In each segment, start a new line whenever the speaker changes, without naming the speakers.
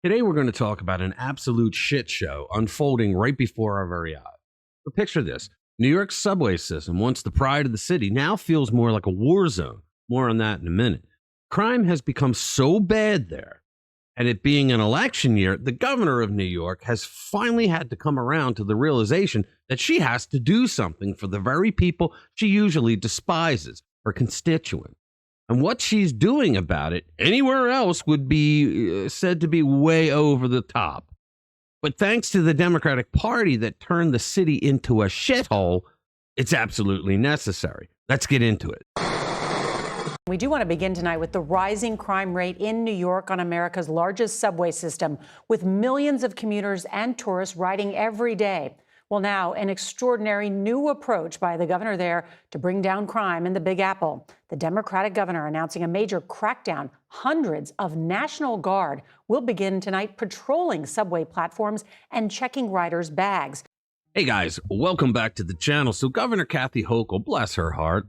Today we're going to talk about an absolute shit show unfolding right before our very eyes. So picture this. New York's subway system, once the pride of the city, now feels more like a war zone. More on that in a minute. Crime has become so bad there, and it being an election year, the governor of New York has finally had to come around to the realization that she has to do something for the very people she usually despises, her constituents. And what she's doing about it anywhere else would be said to be way over the top. But thanks to the Democratic Party that turned the city into a shithole, it's absolutely necessary. Let's get into it.
We do want to begin tonight with the rising crime rate in New York on America's largest subway system, with millions of commuters and tourists riding every day. Well, now, an extraordinary new approach by the governor there to bring down crime in the Big Apple. The Democratic governor announcing a major crackdown. Hundreds of National Guard will begin tonight patrolling subway platforms and checking riders' bags.
Hey guys, welcome back to the channel. So Governor Kathy Hochul, bless her heart,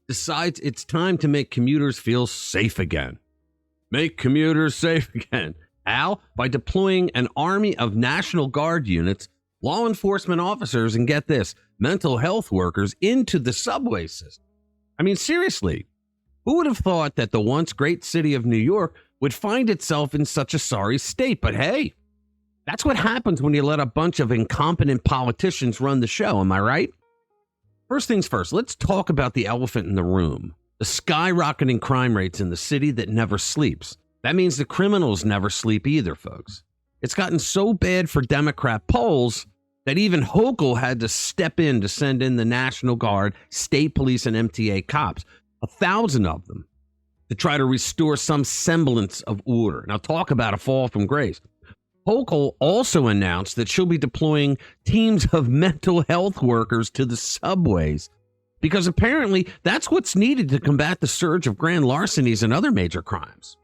decides it's time to make commuters feel safe again. Make commuters safe again. How? By deploying an army of National Guard units, law enforcement officers, and get this, mental health workers into the subway system. I mean, seriously, who would have thought that the once great city of New York would find itself in such a sorry state? But hey, that's what happens when you let a bunch of incompetent politicians run the show, am I right? First things first, let's talk about the elephant in the room. The skyrocketing crime rates in the city that never sleeps. That means the criminals never sleep either, folks. It's gotten so bad for Democrat polls that even Hochul had to step in to send in the National Guard, state police, and MTA cops, 1,000 of them, to try to restore some semblance of order. Now, talk about a fall from grace. Hochul also announced that she'll be deploying teams of mental health workers to the subways, because apparently that's what's needed to combat the surge of grand larcenies and other major crimes.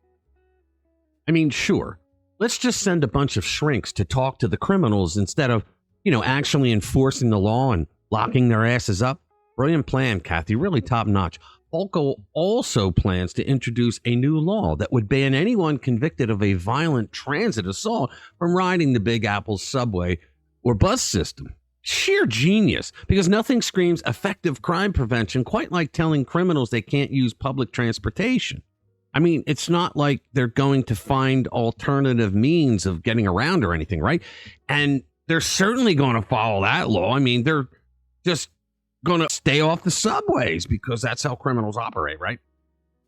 I mean, sure. Let's just send a bunch of shrinks to talk to the criminals instead of, actually enforcing the law and locking their asses up. Brilliant plan, Kathy, really top notch. Hochul also plans to introduce a new law that would ban anyone convicted of a violent transit assault from riding the Big Apple's subway or bus system. Sheer genius, because nothing screams effective crime prevention quite like telling criminals they can't use public transportation. I mean, it's not like they're going to find alternative means of getting around or anything, right? And they're certainly going to follow that law. I mean, they're just going to stay off the subways because that's how criminals operate, right?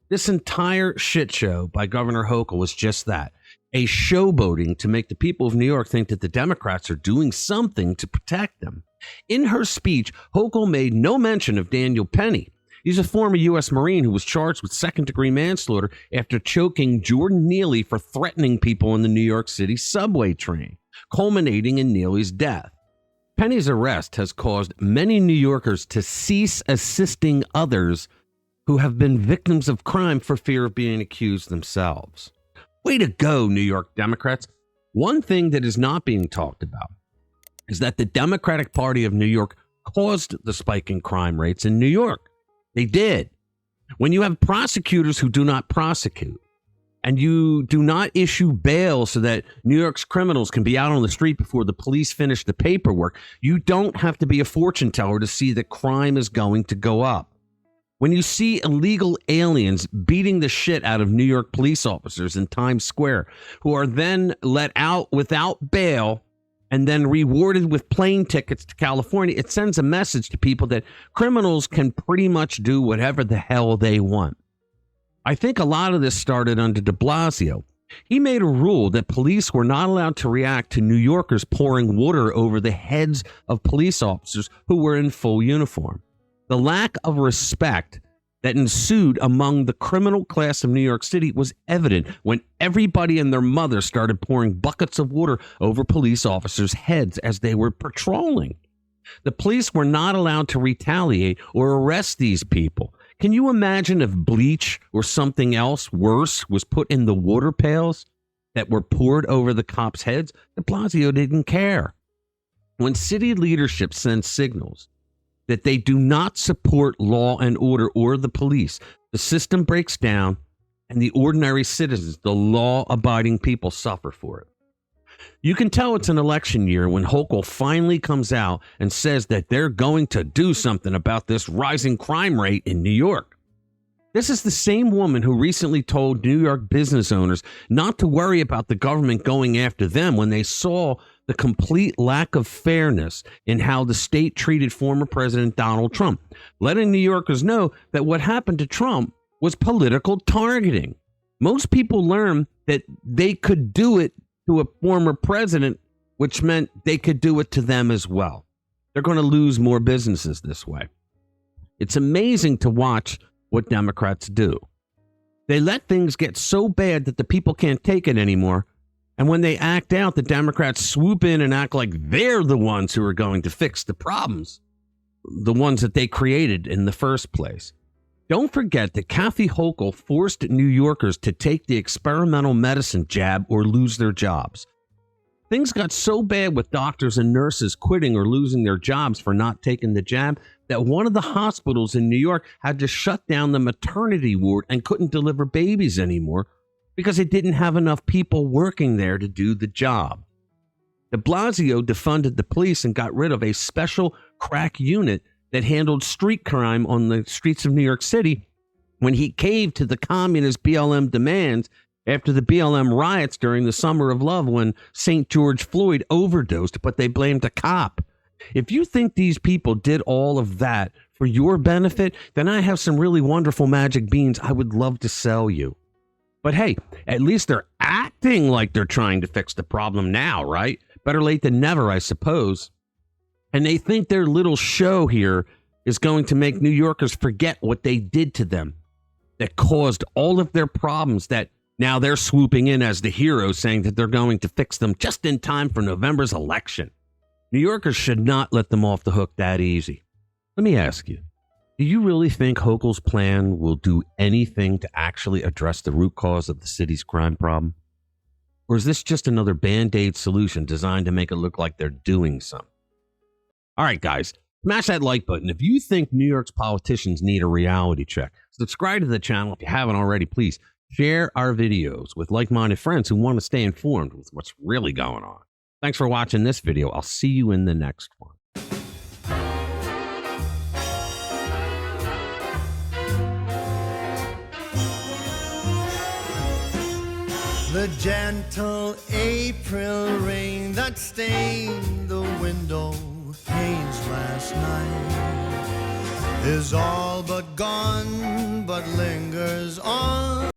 This entire shit show by Governor Hochul was just that, a showboating to make the people of New York think that the Democrats are doing something to protect them. In her speech, Hochul made no mention of Daniel Penny. He's a former U.S. Marine who was charged with second-degree manslaughter after choking Jordan Neely for threatening people in the New York City subway train, culminating in Neely's death. Penny's arrest has caused many New Yorkers to cease assisting others who have been victims of crime for fear of being accused themselves. Way to go, New York Democrats. One thing that is not being talked about is that the Democratic Party of New York caused the spike in crime rates in New York. They did. When you have prosecutors who do not prosecute, and you do not issue bail so that New York's criminals can be out on the street before the police finish the paperwork, you don't have to be a fortune teller to see that crime is going to go up. When you see illegal aliens beating the shit out of New York police officers in Times Square, who are then let out without bail and then rewarded with plane tickets to California, it sends a message to people that criminals can pretty much do whatever the hell they want. I think a lot of this started under de Blasio. He made a rule that police were not allowed to react to New Yorkers pouring water over the heads of police officers who were in full uniform. The lack of respect that ensued among the criminal class of New York City was evident when everybody and their mother started pouring buckets of water over police officers' heads as they were patrolling. The police were not allowed to retaliate or arrest these people. Can you imagine if bleach or something else worse was put in the water pails that were poured over the cops' heads? De Blasio didn't care. When city leadership sends signals that they do not support law and order or the police, the system breaks down and the ordinary citizens, the law-abiding people, suffer for it. You can tell it's an election year when Hochul finally comes out and says that they're going to do something about this rising crime rate in New York. This is the same woman who recently told New York business owners not to worry about the government going after them when they saw the complete lack of fairness in how the state treated former President Donald Trump, letting New Yorkers know that what happened to Trump was political targeting. Most people learned that they could do it to a former president, which meant they could do it to them as well. They're going to lose more businesses this way. It's amazing to watch what Democrats do. They let things get so bad that the people can't take it anymore. And when they act out, the Democrats swoop in and act like they're the ones who are going to fix the problems, the ones that they created in the first place. Don't forget that Kathy Hochul forced New Yorkers to take the experimental medicine jab or lose their jobs. Things got so bad with doctors and nurses quitting or losing their jobs for not taking the jab that one of the hospitals in New York had to shut down the maternity ward and couldn't deliver babies anymore because it didn't have enough people working there to do the job. De Blasio defunded the police and got rid of a special crack unit that handled street crime on the streets of New York City when he caved to the communist BLM demands after the BLM riots during the Summer of Love when St. George Floyd overdosed, but they blamed a cop. If you think these people did all of that for your benefit, then I have some really wonderful magic beans I would love to sell you. But hey, at least they're acting like they're trying to fix the problem now, right? Better late than never, I suppose. And they think their little show here is going to make New Yorkers forget what they did to them that caused all of their problems, that now they're swooping in as the heroes saying that they're going to fix them just in time for November's election. New Yorkers should not let them off the hook that easy. Let me ask you, do you really think Hochul's plan will do anything to actually address the root cause of the city's crime problem? Or is this just another Band-Aid solution designed to make it look like they're doing something? All right, guys, smash that like button if you think New York's politicians need a reality check. Subscribe to the channel if you haven't already. Please share our videos with like-minded friends who want to stay informed with what's really going on. Thanks for watching this video. I'll see you in the next one.
The gentle April rain that stained the window panes last night is all but gone, but lingers on